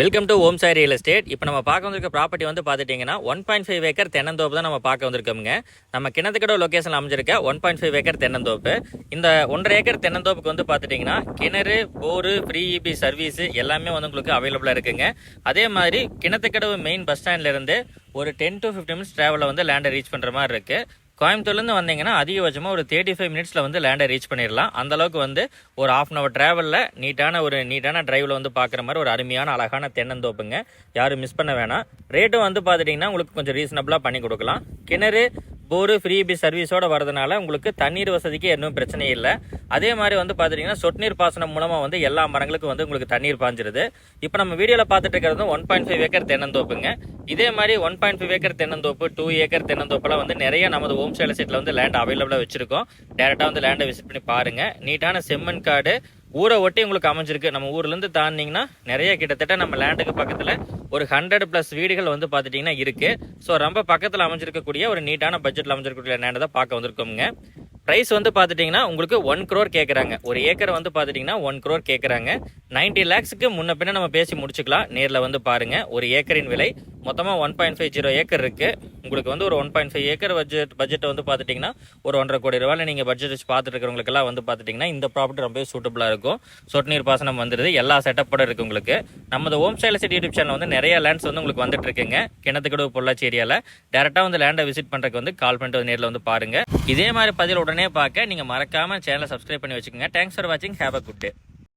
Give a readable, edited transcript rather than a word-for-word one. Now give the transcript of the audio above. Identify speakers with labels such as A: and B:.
A: Welcome to Om Sai real estate. இப்போ நம்ம பார்க்க வந்திருக்க ப்ராப்பர்ட்டி வந்து பார்த்துட்டிங்கன்னா 1.5 ஏக்கர் தென்னந்தோப்பு தான் நம்ம பார்க்க வந்திருக்கோங்க. நம்ம கிணத்துக்கடை லொக்கேஷன் அமைஞ்சிருக்க 1.5 ஏக்கர் தென்னந்தோப்பு. இந்த 1.5 ஏக்கர் தென்னந்தோப்புக்கு வந்து பார்த்துட்டிங்கன்னா கிணறு, போரு, ஃப்ரீ இபி சர்வீஸ் எல்லாமே வந்து உங்களுக்கு அவைலபிளாக இருக்குங்க. அதே மாதிரி கிணத்துக்கடவு மெயின் பஸ் ஸ்டாண்ட்லேருந்து ஒரு 10 to 15 மினிட்ஸ் ட்ராவலில் வந்து லேண்டை ரீச் பண்ணுற மாதிரி இருக்குது. கோயம்புத்தூர்லேருந்து வந்தீங்கன்னா அதிகபட்சமாக ஒரு 35 மினிட்ஸில் வந்து லேண்டை ரீச் பண்ணிடலாம். அந்தளவுக்கு வந்து ஒரு ½ hour ட்ராவலில் நீட்டான டிரைவில் வந்து பார்க்குற மாதிரி ஒரு அருமையான அழகான தென்னந்தோப்புங்க. யாரும் மிஸ் பண்ண வேணாம். ரேட்டும் வந்து பார்த்துட்டிங்கன்னா உங்களுக்கு கொஞ்சம் ரீசனபிளாக பண்ணி கொடுக்கலாம். கிணறு, போரு, ஃப்ரீ பி சர்வீஸோடு வரதுனால உங்களுக்கு தண்ணீர் வசதிக்கு எதுவும் பிரச்சனையே இல்லை. அதே மாதிரி வந்து பார்த்துட்டிங்கன்னா சொட்டு நீர் பாசனம் மூலமாக வந்து எல்லா மரங்களுக்கும் வந்து உங்களுக்கு தண்ணீர் பாஞ்சிருது. இப்போ நம்ம வீடியோவில் பார்த்துட்டு இருக்கிறது 1.5 ஏக்கர் தென்னந்தோப்புங்க. இதே மாதிரி 1.5 ஏக்கர் தென்னந்தோப்பு, 2 ஏக்கர் தென்னந்தோப்பெல்லாம் வந்து நிறைய நமது ஹோம் ஸ்டைல் சைட்டில் வந்து லேண்ட் அவைலபிளாக வச்சிருக்கோம். டேரெக்டாக வந்து லேண்டை விசிட் பண்ணி பாருங்கள். நீட்டான செம்மண் காடு ஊரை ஒட்டி உங்களுக்கு அமைஞ்சிருக்கு. நம்ம ஊர்லேருந்து தாண்டிங்கன்னா நிறைய கிட்டத்தட்ட நம்ம லேண்டுக்கு பக்கத்தில் ஒரு 100+ வீடுகள் வந்து பார்த்துட்டிங்கன்னா இருக்குது. ஸோ ரொம்ப பக்கத்தில் அமைஞ்சிருக்கக்கூடிய ஒரு நீட்டான பட்ஜெட்டில் அமைஞ்சிருக்கக்கூடிய லேண்டை தான் பார்க்க வந்திருக்கோங்க. ப்ரைஸ் வந்து பார்த்துட்டிங்கன்னா உங்களுக்கு 1 crore கேட்குறாங்க. ஒரு ஏக்கர் வந்து பார்த்துட்டிங்கன்னா 1 crore கேட்குறாங்க. 90 lakhsக்கு முன்ன பின்ன நம்ம பேசி முடிச்சுக்கலாம். நேரில் வந்து பாருங்கள். ஒரு ஏக்கரின் விலை மொத்தமாக 1.50 ஏக்கர் இருக்குது. உங்களுக்கு வந்து ஒரு 1.5 ஏக்கர் பட்ஜெட் வந்து பார்த்துட்டிங்கன்னா ஒரு 1.5 கோடி ரூபாயில் நீங்கள் பட்ஜெட் வச்சு பார்த்துட்டு இருக்கிறவங்களுக்கெல்லாம் வந்து பார்த்துட்டிங்கன்னா இந்த ப்ராப்பர்ட்டி ரொம்பவே சூட்டபுளாக இருக்கும். சொட்டு நீர் பாசனம் வந்துடுது, எல்லா செட்டப்போட இருக்குது உங்களுக்கு. நமது home style city YouTube channel வந்து நிறைய லேண்ட்ஸ் வந்து உங்களுக்கு வந்துட்டு இருக்குங்க. கிணத்துக்கடவு, பொள்ளாச்சி ஏரியாவில் டேரெக்டாக வந்து லேண்டை விசிட் பண்ணுறதுக்கு வந்து கால் பண்ணிட்டு நேரில் வந்து பாருங்கள். இதே மாதிரி பதில் உடனே பார்க்க நீங்கள் மறக்காமல் சேனலை சப்ஸ்கிரைப் பண்ணி வச்சுக்கோங்க. தேங்க்ஸ் ஃபார் வாட்சிங். Have a good day.